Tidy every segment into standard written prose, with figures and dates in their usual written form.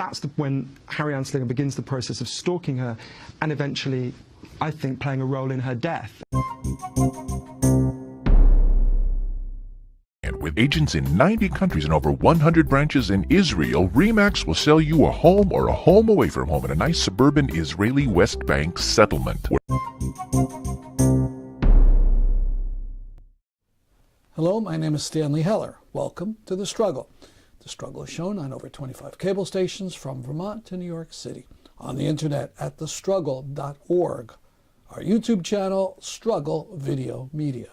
that's when Harry Anslinger begins the process of stalking her and eventually, I think, playing a role in her death. And with agents in 90 countries and over 100 branches in Israel, RE/MAX will sell you a home or a home away from home in a nice suburban Israeli West Bank settlement. Hello, my name is Stanley Heller. Welcome to The Struggle. The Struggle is shown on over 25 cable stations from Vermont to New York City, on the internet at thestruggle.org, our YouTube channel, Struggle Video Media.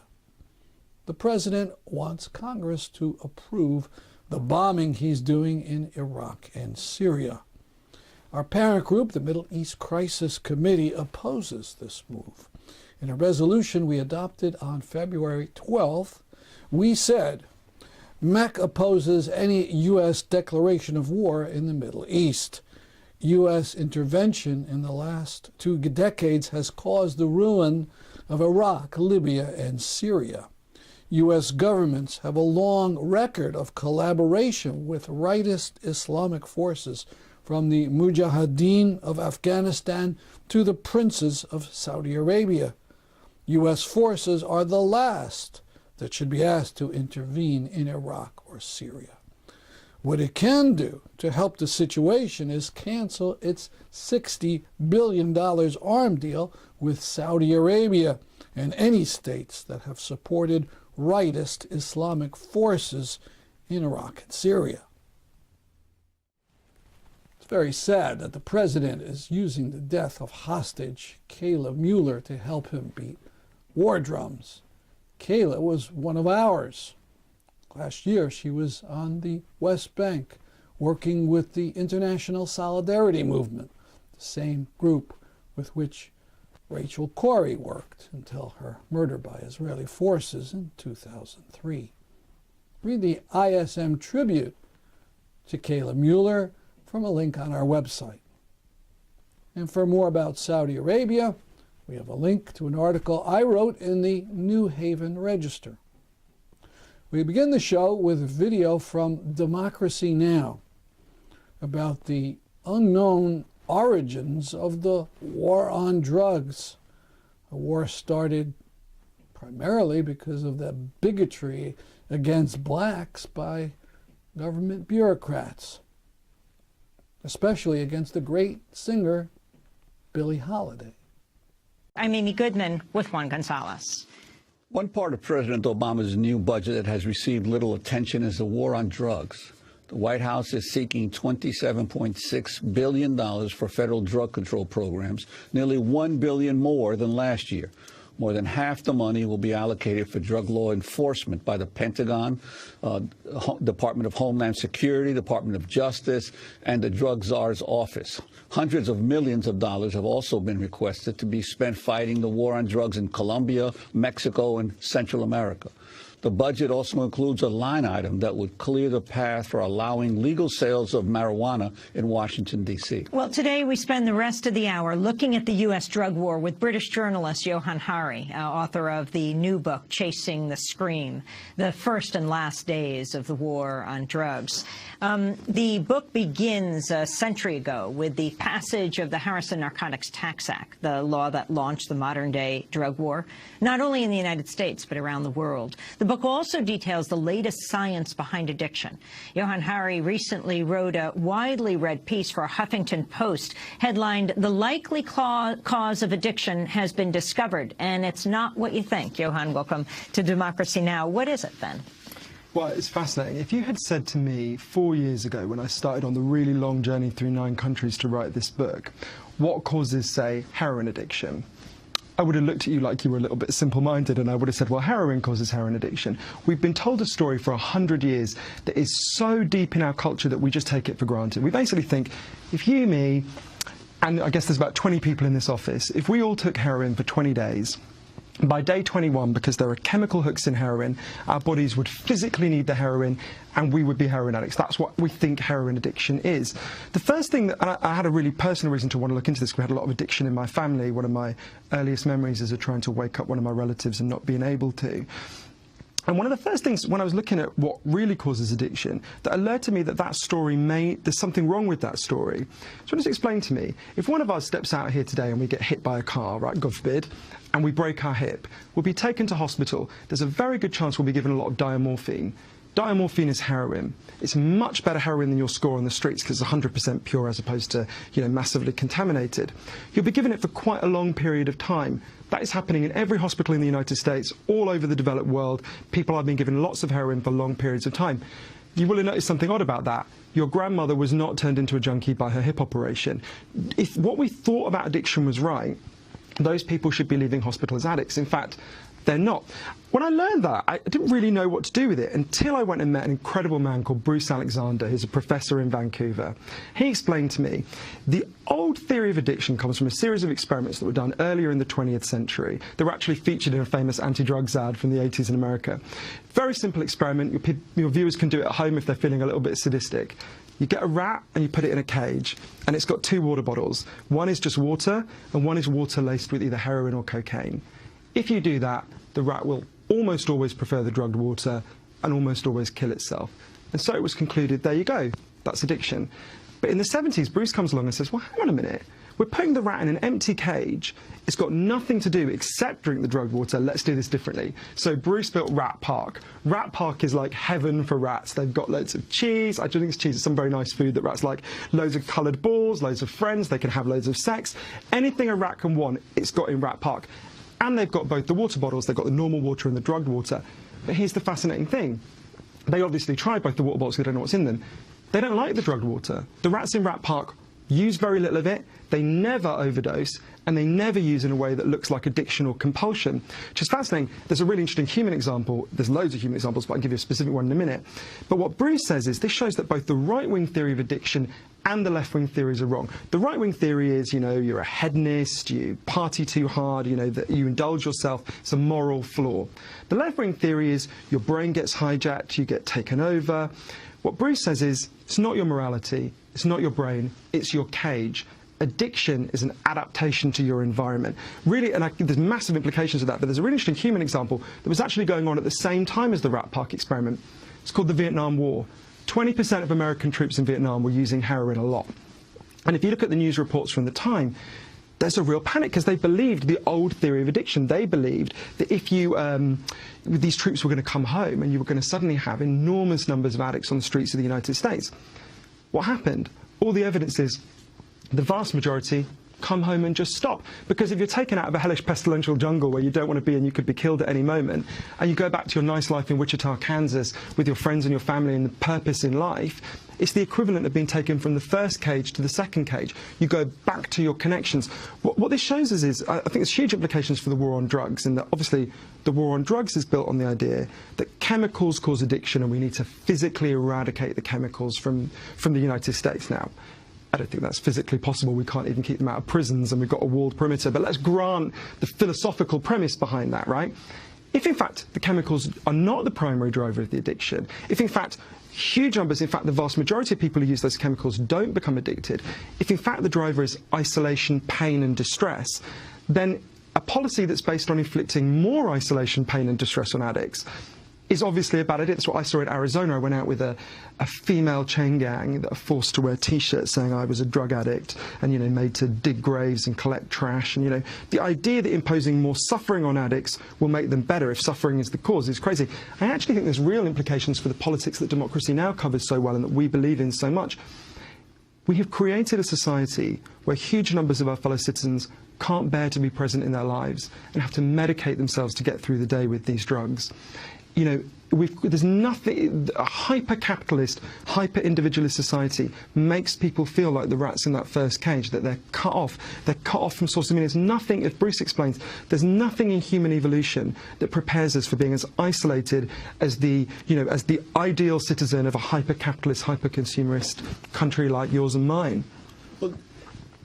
The president wants Congress to approve the bombing he's doing in Iraq and Syria. Our parent group, the Middle East Crisis Committee, opposes this move. In a resolution we adopted on February 12th, we said, MECC opposes any U.S. declaration of war in the Middle East. U.S. intervention in the last 2 decades has caused the ruin of Iraq, Libya, and Syria. U.S. governments have a long record of collaboration with rightist Islamic forces, from the Mujahideen of Afghanistan to the princes of Saudi Arabia. U.S. forces are the last that should be asked to intervene in Iraq or Syria. What it can do to help the situation is cancel its $60 billion arms deal with Saudi Arabia and any states that have supported rightist Islamic forces in Iraq and Syria. It's very sad that the president is using the death of hostage Kayla Mueller to help him beat war drums. Kayla was one of ours. Last year, she was on the West Bank working with the International Solidarity Movement, the same group with which Rachel Corrie worked until her murder by Israeli forces in 2003. Read the ISM tribute to Kayla Mueller from a link on our website. And for more about Saudi Arabia, we have a link to an article I wrote in the New Haven Register. We begin the show with a video from Democracy Now! About the unknown origins of the war on drugs. A war started primarily because of the bigotry against blacks by government bureaucrats, especially against the great singer Billie Holiday. I'm Amy Goodman with Juan Gonzalez. One part of President Obama's new budget that has received little attention is the war on drugs. The White House is seeking $27.6 billion for federal drug control programs, nearly $1 billion more than last year. More than half the money will be allocated for drug law enforcement by the Pentagon, Department of Homeland Security, Department of Justice, and the Drug Czar's office. Hundreds of millions of dollars have also been requested to be spent fighting the war on drugs in Colombia, Mexico, and Central America. The budget also includes a line item that would clear the path for allowing legal sales of marijuana in Washington, D.C. Well, today we spend the rest of the hour looking at the U.S. drug war with British journalist Johann Hari, author of the new book, Chasing the Scream, The First and Last Days of the War on Drugs. The book begins a century ago with the passage of the Harrison Narcotics Tax Act, the law that launched the modern-day drug war, not only in the United States, but around the world. The book also details the latest science behind addiction. Johann Hari recently wrote a widely read piece for Huffington Post headlined, "The Likely Cause of Addiction Has Been Discovered, and It's Not What You Think." Johann, welcome to Democracy Now! What is it, then? Well, it's fascinating. If you had said to me 4 years ago, when I started on the really long journey through 9 countries to write this book, what causes, say, heroin addiction, I would have looked at you like you were a little bit simple-minded, and I would have said, well, heroin causes heroin addiction. We've been told a story for 100 years that is so deep in our culture that we just take it for granted. We basically think, if you, me, and I guess there's about 20 people in this office, if we all took heroin for 20 days, by day 21, because there are chemical hooks in heroin, our bodies would physically need the heroin and we would be heroin addicts. That's what we think heroin addiction is. The first thing that, and I had a really personal reason to want to look into this, because we had a lot of addiction in my family. One of my earliest memories is of trying to wake up one of my relatives and not being able to. And one of the first things when I was looking at what really causes addiction that alerted to me that story there's something wrong with that story. So just explain to me, if one of us steps out here today and we get hit by a car, right, God forbid, and we break our hip, we'll be taken to hospital. There's a very good chance we'll be given a lot of diamorphine. Diamorphine is heroin. It's much better heroin than your score on the streets because it's 100% pure as opposed to, massively contaminated. You'll be given it for quite a long period of time. That is happening in every hospital in the United States, all over the developed world. People are being given lots of heroin for long periods of time. You will have noticed something odd about that. Your grandmother was not turned into a junkie by her hip operation. If what we thought about addiction was right, those people should be leaving hospital as addicts. In fact, they're not. When I learned that, I didn't really know what to do with it until I went and met an incredible man called Bruce Alexander, who's a professor in Vancouver. He explained to me the old theory of addiction comes from a series of experiments that were done earlier in the 20th century. They were actually featured in a famous anti-drugs ad from the 80s in America. Very simple experiment. Your viewers can do it at home if they're feeling a little bit sadistic. You get a rat and you put it in a cage, and it's got 2 water bottles. One is just water, and one is water laced with either heroin or cocaine. If you do that, the rat will almost always prefer the drugged water and almost always kill itself. And so it was concluded, there you go, that's addiction. But in the 70s, Bruce comes along and says, well, hang on a minute. We're putting the rat in an empty cage. It's got nothing to do except drink the drugged water. Let's do this differently. So Bruce built Rat Park. Rat Park is like heaven for rats. They've got loads of cheese. I don't think it's cheese. It's some very nice food that rats like. Loads of coloured balls, loads of friends. They can have loads of sex. Anything a rat can want, it's got in Rat Park. And they've got both the water bottles. They've got the normal water and the drugged water. But here's the fascinating thing. They obviously tried both the water bottles because they don't know what's in them. They don't like the drugged water. The rats in Rat Park use very little of it. They never overdose, and they never use in a way that looks like addiction or compulsion, which is fascinating. There's a really interesting human example. There's loads of human examples, but I'll give you a specific one in a minute. But what Bruce says is this shows that both the right-wing theory of addiction and the left-wing theories are wrong. The right-wing theory is, you're a hedonist, you party too hard, that you indulge yourself. It's a moral flaw. The left-wing theory is your brain gets hijacked, you get taken over. What Bruce says is it's not your morality, it's not your brain, it's your cage. Addiction is an adaptation to your environment. Really, and there's massive implications of that, but there's a really interesting human example that was actually going on at the same time as the Rat Park experiment. It's called the Vietnam War. 20% of American troops in Vietnam were using heroin a lot. And if you look at the news reports from the time, there's a real panic because they believed the old theory of addiction. They believed that if these troops were going to come home and you were going to suddenly have enormous numbers of addicts on the streets of the United States. What happened? All the evidence is the vast majority come home and just stop. Because if you're taken out of a hellish pestilential jungle where you don't want to be and you could be killed at any moment, and you go back to your nice life in Wichita, Kansas with your friends and your family and the purpose in life, it's the equivalent of being taken from the first cage to the second cage. You go back to your connections. What this shows us is, I think there's huge implications for the war on drugs, and that obviously the war on drugs is built on the idea that chemicals cause addiction and we need to physically eradicate the chemicals from the United States now. I don't think that's physically possible. We can't even keep them out of prisons and we've got a walled perimeter. But let's grant the philosophical premise behind that, right? If in fact the chemicals are not the primary driver of the addiction, if in fact huge numbers, in fact the vast majority of people who use those chemicals don't become addicted, if in fact the driver is isolation, pain and distress, then a policy that's based on inflicting more isolation, pain and distress on addicts is obviously a bad idea. That's what I saw in Arizona. I went out with a female chain gang that are forced to wear T-shirts saying I was a drug addict and, made to dig graves and collect trash. And, the idea that imposing more suffering on addicts will make them better if suffering is the cause is crazy. I actually think there's real implications for the politics that Democracy Now! Covers so well and that we believe in so much. We have created a society where huge numbers of our fellow citizens can't bear to be present in their lives and have to medicate themselves to get through the day with these drugs. There's nothing, a hyper-capitalist, hyper-individualist society makes people feel like the rats in that first cage, that they're cut off from source of meaning. There's nothing, as Bruce explains, there's nothing in human evolution that prepares us for being as isolated as the ideal citizen of a hyper-capitalist, hyper-consumerist country like yours and mine. Well,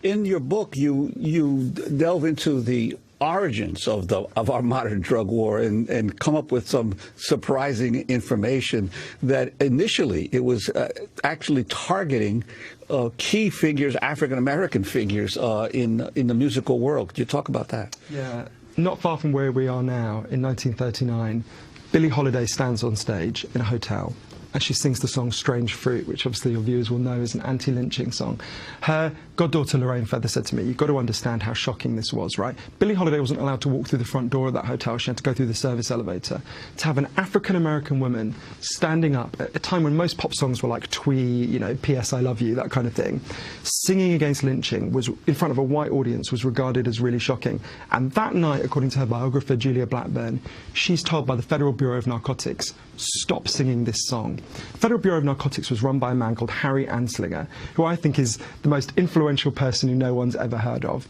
in your book, you delve into the origins of our modern drug war and come up with some surprising information that initially it was actually targeting key figures, African-American figures in the musical world. Could you talk about that? Yeah, not far from where we are now in 1939. Billie Holiday stands on stage in a hotel and she sings the song Strange Fruit, which obviously your viewers will know is an anti-lynching song. Her goddaughter Lorraine Feather said to me, you've got to understand how shocking this was, right? Billie Holiday wasn't allowed to walk through the front door of that hotel. She had to go through the service elevator. To have an African-American woman standing up at a time when most pop songs were like Twee, you know, P.S. I Love You, that kind of thing, singing against lynching was in front of a white audience was regarded as really shocking. And that night, according to her biographer Julia Blackburn, she's told by the Federal Bureau of Narcotics, stop singing this song. The Federal Bureau of Narcotics was run by a man called Harry Anslinger, who I think is the most influential person who no one's ever heard of.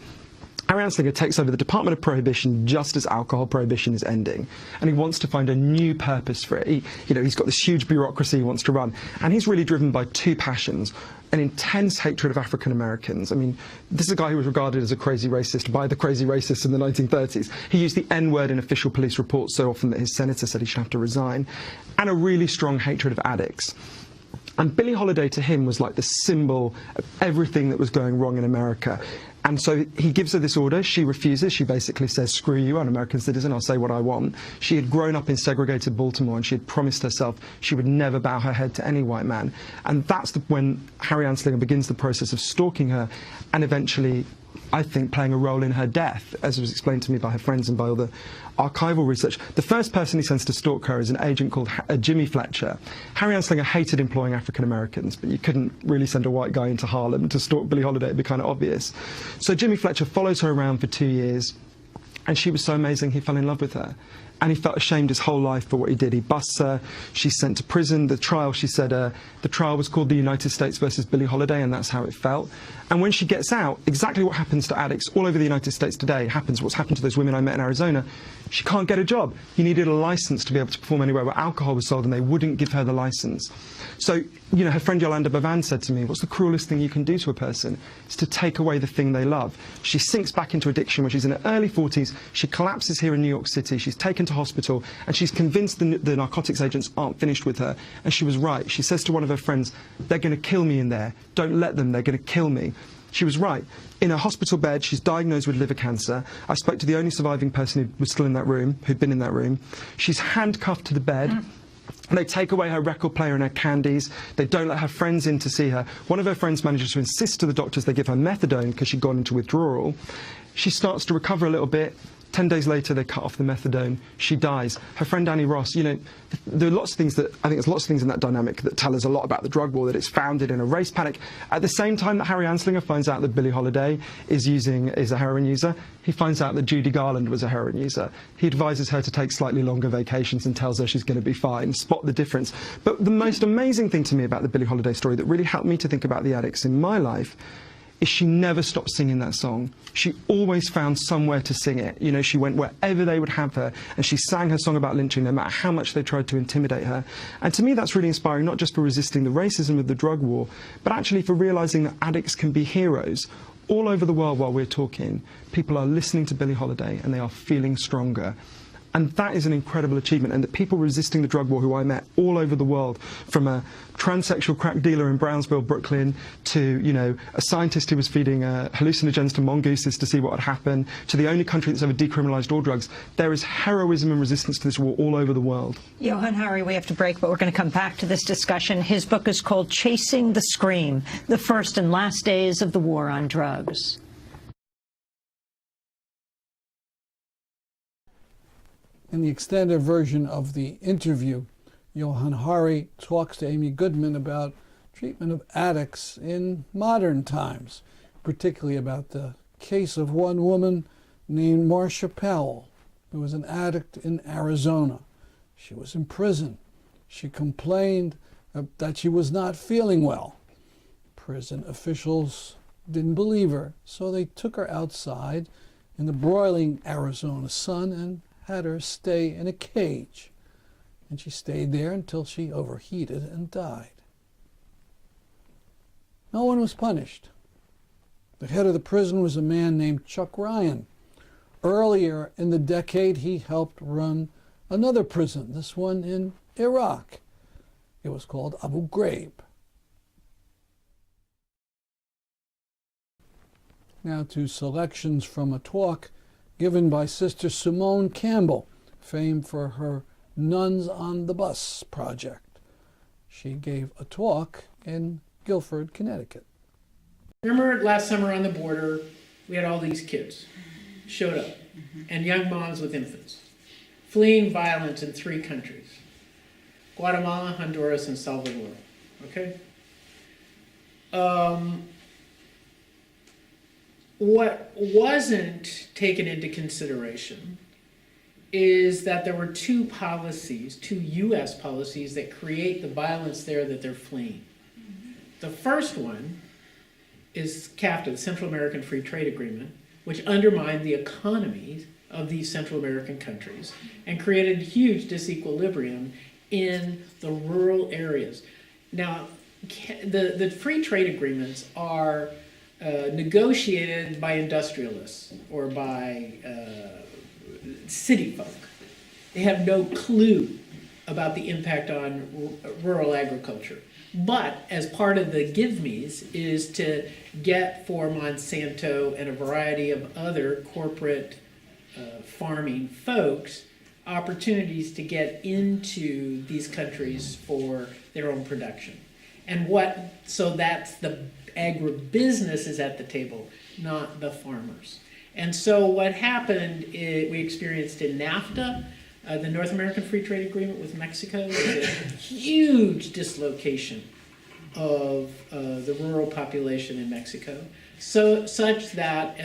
Harry Anslinger takes over the Department of Prohibition just as alcohol prohibition is ending, and he wants to find a new purpose for it. He's got this huge bureaucracy he wants to run, and he's really driven by two passions: an intense hatred of African Americans. I mean, this is a guy who was regarded as a crazy racist by the crazy racists in the 1930s. He used the N-word in official police reports so often that his senator said he should have to resign, and a really strong hatred of addicts. And Billie Holiday to him was like the symbol of everything that was going wrong in America. And so he gives her this order. She refuses. She basically says, screw you, I'm an American citizen, I'll say what I want. She had grown up in segregated Baltimore and she had promised herself she would never bow her head to any white man. And that's when Harry Anslinger begins the process of stalking her and eventually, I think, playing a role in her death, as was explained to me by her friends and by all the archival research. The first person he sends to stalk her is an agent called Jimmy Fletcher. Harry Anslinger hated employing African Americans, but you couldn't really send a white guy into Harlem to stalk Billie Holiday. It'd be kind of obvious. So Jimmy Fletcher follows her around for 2 years, and she was so amazing he fell in love with her. And he felt ashamed his whole life for what he did. He busts her, she's sent to prison. The trial, she said, the trial was called the United States versus Billie Holiday, and that's how it felt. And when she gets out, exactly what happens to addicts all over the United States today happens. What's happened to those women I met in Arizona. She can't get a job. You needed a license to be able to perform anywhere where alcohol was sold, and they wouldn't give her the license. So, you know, her friend Yolanda Bavan said to me, what's the cruelest thing you can do to a person? It's to take away the thing they love. She sinks back into addiction when she's in her early 40s. She collapses here in New York City. She's taken to hospital, and she's convinced the narcotics agents aren't finished with her. And she was right. She says to one of her friends, they're going to kill me in there. Don't let them. They're going to kill me. She was right. In a hospital bed, she's diagnosed with liver cancer. I spoke to the only surviving person who was still in that room, who'd been in that room. She's handcuffed to the bed. And they take away her record player and her candies. They don't let her friends in to see her. One of her friends manages to insist to the doctors they give her methadone because she'd gone into withdrawal. She starts to recover a little bit. 10 days later, they cut off the methadone. She dies. Her friend Annie Ross, you know, there are lots of things that, I think there's lots of things in that dynamic that tell us a lot about the drug war, that it's founded in a race panic. At the same time that Harry Anslinger finds out that Billie Holiday is a heroin user, he finds out that Judy Garland was a heroin user. He advises her to take slightly longer vacations and tells her she's going to be fine. Spot the difference. But the most amazing thing to me about the Billie Holiday story that really helped me to think about the addicts in my life is she never stopped singing that song. She always found somewhere to sing it. You know, she went wherever they would have her, and she sang her song about lynching no matter how much they tried to intimidate her. And to me, that's really inspiring, not just for resisting the racism of the drug war, but actually for realizing that addicts can be heroes. All over the world while we're talking, people are listening to Billie Holiday and they are feeling stronger. And that is an incredible achievement. And the people resisting the drug war who I met all over the world, from a transsexual crack dealer in Brownsville, Brooklyn, to, you know, a scientist who was feeding hallucinogens to mongooses to see what would happen, to the only country that's ever decriminalized all drugs, there is heroism and resistance to this war all over the world. Johann Hari, we have to break, but we're going to come back to this discussion. His book is called Chasing the Scream, The First and Last Days of the War on Drugs. In the extended version of the interview, Johann Hari talks to Amy Goodman about treatment of addicts in modern times, particularly about the case of one woman named Marcia Powell, who was an addict in Arizona. She was in prison. She complained that she was not feeling well. Prison officials didn't believe her, so they took her outside in the broiling Arizona sun and had her stay in a cage, and she stayed there until she overheated and died. No one was punished. The head of the prison was a man named Chuck Ryan. Earlier in the decade, he helped run another prison, this one in Iraq. It was called Abu Ghraib. Now to selections from a talk given by Sister Simone Campbell, famed for her Nuns on the Bus project. She gave a talk in Guilford, Connecticut. Remember last summer on the border, we had all these kids showed up, and young moms with infants, fleeing violence in 3 countries, Guatemala, Honduras, and Salvador, okay? What wasn't taken into consideration is that there were 2 policies, 2 U.S. policies that create the violence there that they're fleeing. The first one is CAFTA, the Central American Free Trade Agreement, which undermined the economies of these Central American countries and created huge disequilibrium in the rural areas. Now, the free trade agreements are negotiated by industrialists or by city folk. They have no clue about the impact on rural agriculture. But as part of the give-me's is to get for Monsanto and a variety of other corporate farming folks opportunities to get into these countries for their own production. And so that's the agribusiness is at the table, not the farmers. And so what happened, we experienced in NAFTA, the North American Free Trade Agreement with Mexico, was a huge dislocation of the rural population in Mexico, such that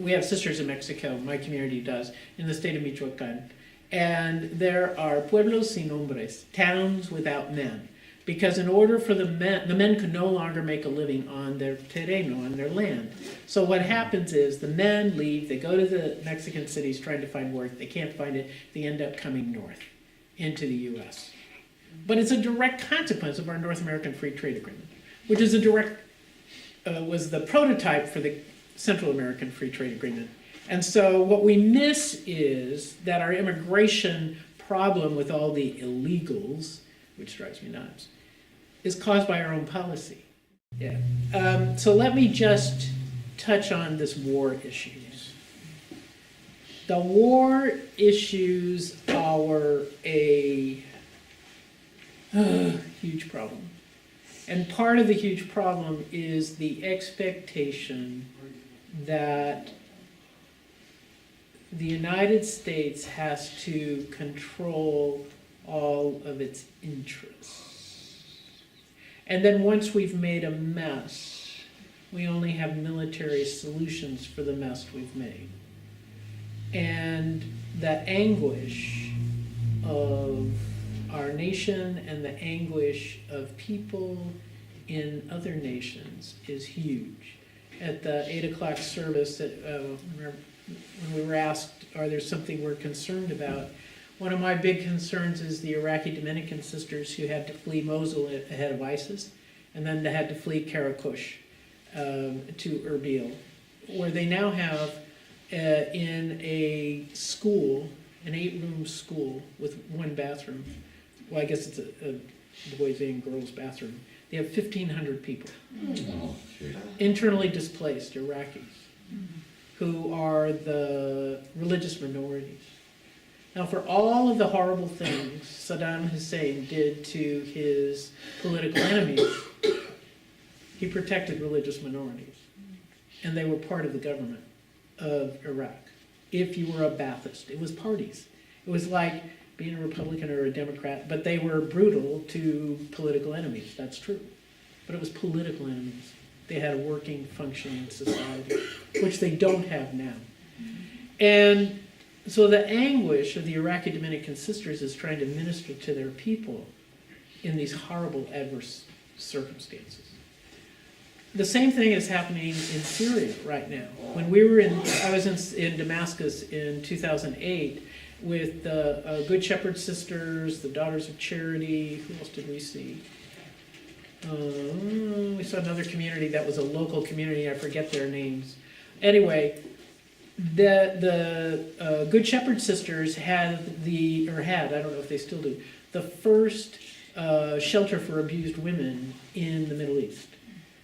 we have sisters in Mexico, my community does, in the state of Michoacan, and there are pueblos sin hombres, towns without men, because in order for the men could no longer make a living on their terreno, on their land. So what happens is the men leave, they go to the Mexican cities trying to find work, they can't find it, they end up coming north into the U.S. But it's a direct consequence of our North American Free Trade Agreement, which is was the prototype for the Central American Free Trade Agreement. And so what we miss is that our immigration problem with all the illegals, which drives me nuts, is caused by our own policy. Yeah. So let me just touch on this war issues. The war issues are a huge problem. And part of the huge problem is the expectation that the United States has to control all of its interests. And then once we've made a mess, we only have military solutions for the mess we've made. And the anguish of our nation and the anguish of people in other nations is huge. At the 8 o'clock service, when we were asked, are there something we're concerned about? One of my big concerns is the Iraqi Dominican sisters who had to flee Mosul ahead of ISIS, and then they had to flee Karakush to Erbil, where they now have in a school, an 8-room school with 1 bathroom. Well, I guess it's a boys' and girls' bathroom. They have 1,500 people, internally displaced Iraqis, who are the religious minorities. Now, for all of the horrible things Saddam Hussein did to his political enemies, he protected religious minorities, and they were part of the government of Iraq. If you were a Ba'athist, it was parties. It was like being a Republican or a Democrat, but they were brutal to political enemies. That's true. But it was political enemies. They had a working, functioning society, which they don't have now. And so the anguish of the Iraqi Dominican sisters is trying to minister to their people in these horrible, adverse circumstances. The same thing is happening in Syria right now. When I was in Damascus in 2008 with the Good Shepherd Sisters, the Daughters of Charity. Who else did we see? We saw another community that was a local community. I forget their names. Anyway, the Good Shepherd Sisters had, I don't know if they still do, the first shelter for abused women in the Middle East.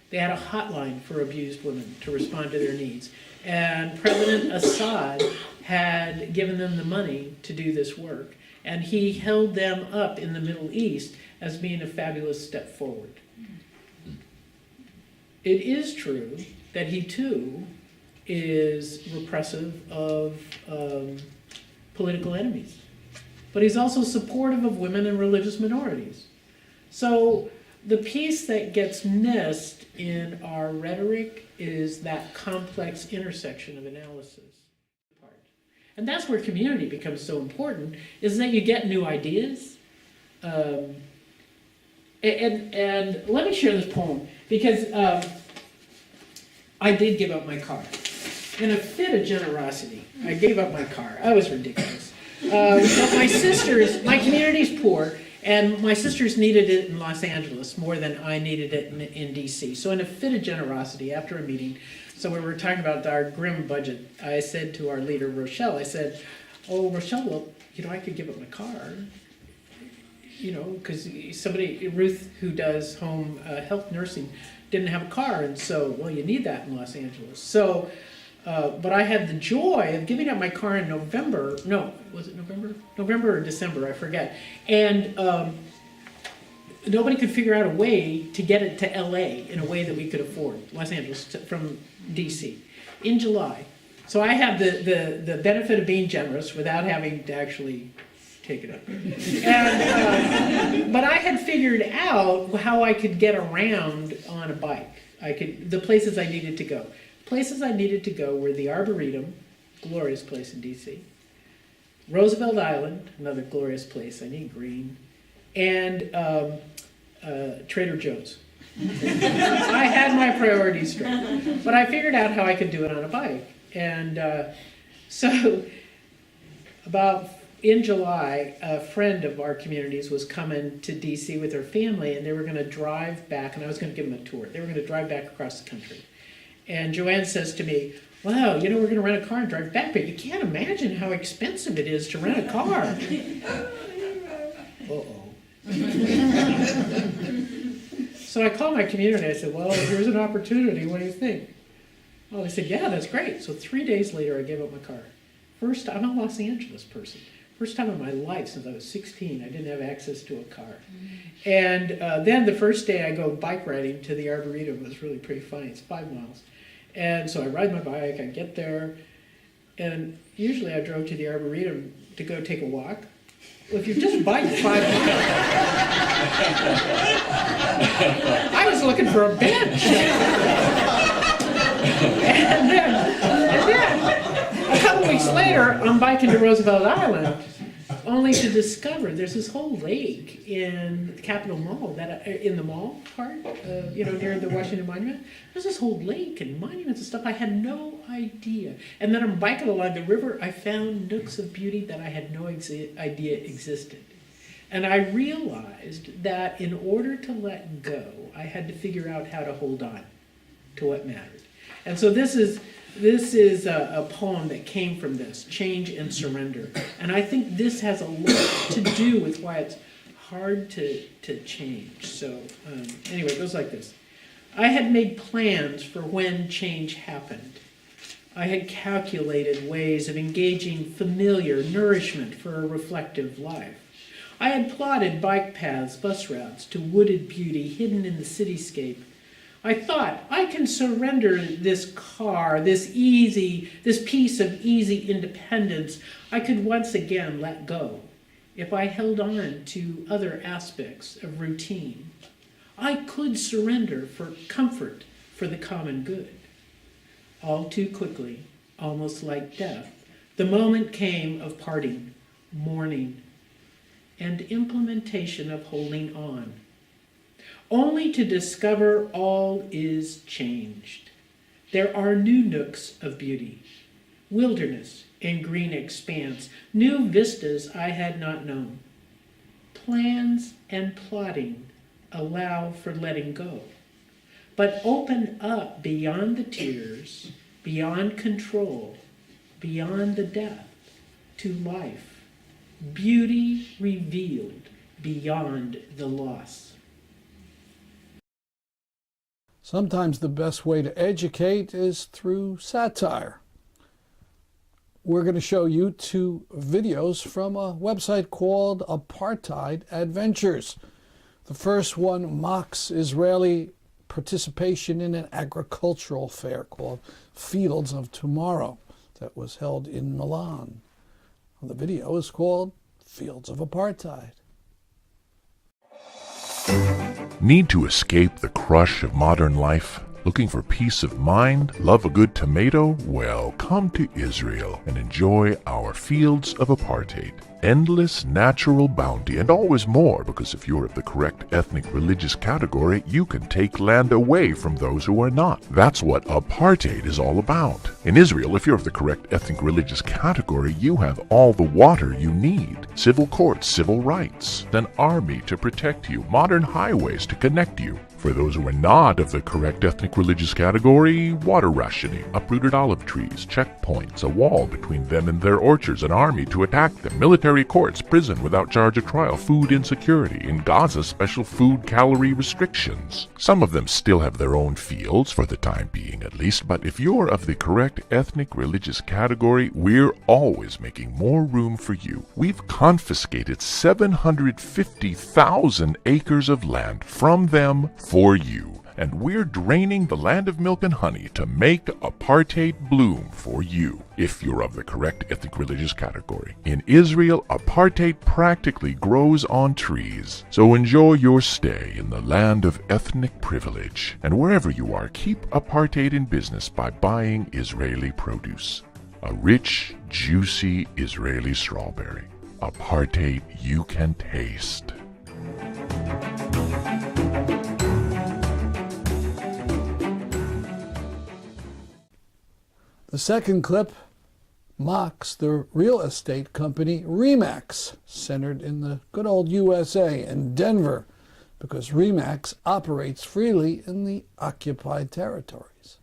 They had a hotline for abused women to respond to their needs. And President Assad had given them the money to do this work. And he held them up in the Middle East as being a fabulous step forward. It is true that he too is repressive of political enemies, but he's also supportive of women and religious minorities. So the piece that gets missed in our rhetoric is that complex intersection of analysis. And that's where community becomes so important, is that you get new ideas. And let me share this poem, because I did give up my car. In a fit of generosity, I gave up my car. I was ridiculous. But my community's poor, and my sisters needed it in Los Angeles more than I needed it in DC. So in a fit of generosity, after a meeting, so we were talking about our grim budget, I said to our leader, Rochelle, I said, oh, Rochelle, well, I could give up my car, because Ruth, who does home health nursing, didn't have a car, and so, well, you need that in Los Angeles. So, but I had the joy of giving up my car in November, no, was it November? November or December, I forget. And nobody could figure out a way to get it to LA in a way that we could afford, Los Angeles from DC, in July. So I had the benefit of being generous without having to actually take it up. And, but I had figured out how I could get around on a bike. The places I needed to go. Places I needed to go were the Arboretum, glorious place in DC, Roosevelt Island, another glorious place, I need green, and Trader Joe's. I had my priorities straight, but I figured out how I could do it on a bike. And so in July, a friend of our communities was coming to DC with her family, and they were going to drive back, and I was going to give them a tour. They were going to drive back across the country. And Joanne says to me, wow, we're going to rent a car and drive back, but you can't imagine how expensive it is to rent a car. Uh-oh. So I called my community. I said, well, here's an opportunity. What do you think? Well, they said, yeah, that's great. So 3 days later, I gave up my car. First, I'm a Los Angeles person. First time in my life since I was 16, I didn't have access to a car. And then the first day I go bike riding to the Arboretum. It was really pretty funny. It's 5 miles. And so I ride my bike, I get there, and usually I drove to the Arboretum to go take a walk. Well, if you just bike 5 miles, I was looking for a bench. And then a couple weeks later, I'm biking to Roosevelt Island, only to discover there's this whole lake in the Capitol Mall, in the mall part, near the Washington Monument. There's this whole lake and monuments and stuff. I had no idea. And then I'm biking along the river. I found nooks of beauty that I had no idea existed. And I realized that in order to let go, I had to figure out how to hold on to what mattered. And so this is a poem that came from this, Change and Surrender. And I think this has a lot to do with why it's hard to change. So anyway, it goes like this. I had made plans for when change happened. I had calculated ways of engaging familiar nourishment for a reflective life. I had plotted bike paths, bus routes to wooded beauty hidden in the cityscape. I thought, I can surrender this car, this piece of easy independence. I could once again let go if I held on to other aspects of routine. I could surrender for comfort for the common good. All too quickly, almost like death, the moment came of parting, mourning, and implementation of holding on, only to discover all is changed. There are new nooks of beauty, wilderness and green expanse, new vistas I had not known. Plans and plotting allow for letting go, but open up beyond the tears, beyond control, beyond the death, to life, beauty revealed beyond the loss. Sometimes the best way to educate is through satire. we're going to show you 2 videos from a website called Apartheid Adventures. The first one mocks Israeli participation in an agricultural fair called Fields of Tomorrow that was held in Milan. The video is called Fields of Apartheid. Need to escape the crush of modern life? Looking for peace of mind? Love a good tomato? Well, come to Israel and enjoy our fields of apartheid. Endless natural bounty and always more, because if you're of the correct ethnic religious category, you can take land away from those who are not. That's what apartheid is all about. In Israel, if you're of the correct ethnic religious category, you have all the water you need. Civil courts, civil rights, an army to protect you, modern highways to connect you. For those who are not of the correct ethnic religious category, water rationing, uprooted olive trees, checkpoints, a wall between them and their orchards, an army to attack them, military courts, prison without charge of trial, food insecurity, in Gaza special food calorie restrictions. Some of them still have their own fields, for the time being at least, but if you're of the correct ethnic religious category, we're always making more room for you. We've confiscated 750,000 acres of land from them for you, and we're draining the land of milk and honey to make apartheid bloom for you, if you're of the correct ethnic religious category. In Israel, apartheid practically grows on trees, so enjoy your stay in the land of ethnic privilege, and wherever you are, keep apartheid in business by buying Israeli produce. A rich, juicy Israeli strawberry. Apartheid you can taste. The second clip mocks the real estate company MECC, centered in the good old USA in Denver, because MECC operates freely in the occupied territories.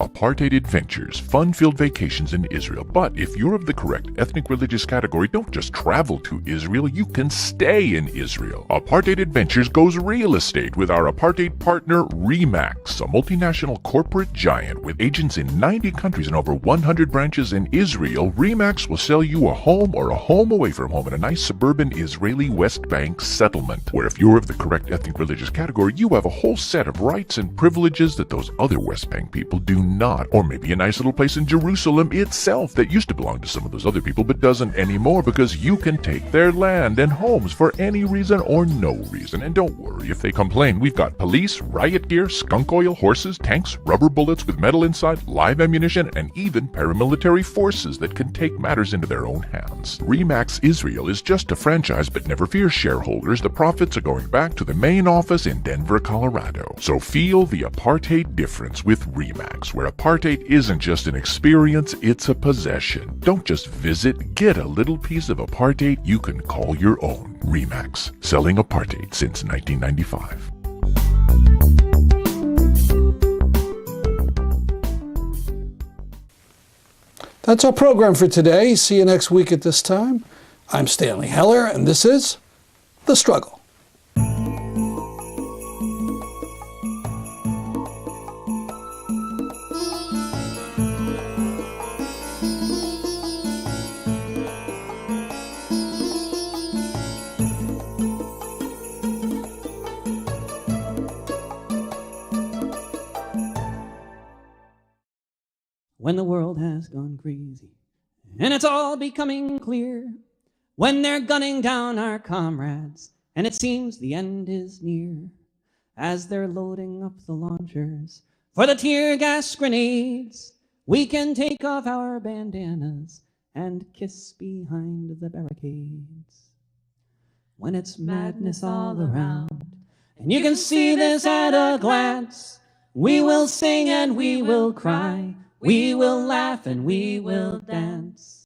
Apartheid Adventures, fun-filled vacations in Israel. But if you're of the correct ethnic religious category, don't just travel to Israel, you can stay in Israel. Apartheid Adventures goes real estate with our apartheid partner MECC, a multinational corporate giant with agents in 90 countries and over 100 branches in Israel. MECC will sell you a home or a home away from home in a nice suburban Israeli West Bank settlement, where if you're of the correct ethnic religious category, you have a whole set of rights and privileges that those other West Bank people do not. Or maybe a nice little place in Jerusalem itself that used to belong to some of those other people but doesn't anymore, because you can take their land and homes for any reason or no reason. And don't worry if they complain. We've got police, riot gear, skunk oil, horses, tanks, rubber bullets with metal inside, live ammunition, and even paramilitary forces that can take matters into their own hands. MECC Israel is just a franchise, but never fear, shareholders. The profits are going back to the main office in Denver, Colorado. So feel the apartheid difference with MECC, where apartheid isn't just an experience, it's a possession. Don't just visit, get a little piece of apartheid you can call your own. MECC, selling apartheid since 1995. That's our program for today. See you next week at this time. I'm Stanley Heller, and this is The Struggle. When the world has gone crazy and it's all becoming clear, when they're gunning down our comrades and it seems the end is near, as they're loading up the launchers for the tear gas grenades, we can take off our bandanas and kiss behind the barricades. When it's madness all around and you can see this at a glance, we will sing and we will cry, we will laugh and we will dance.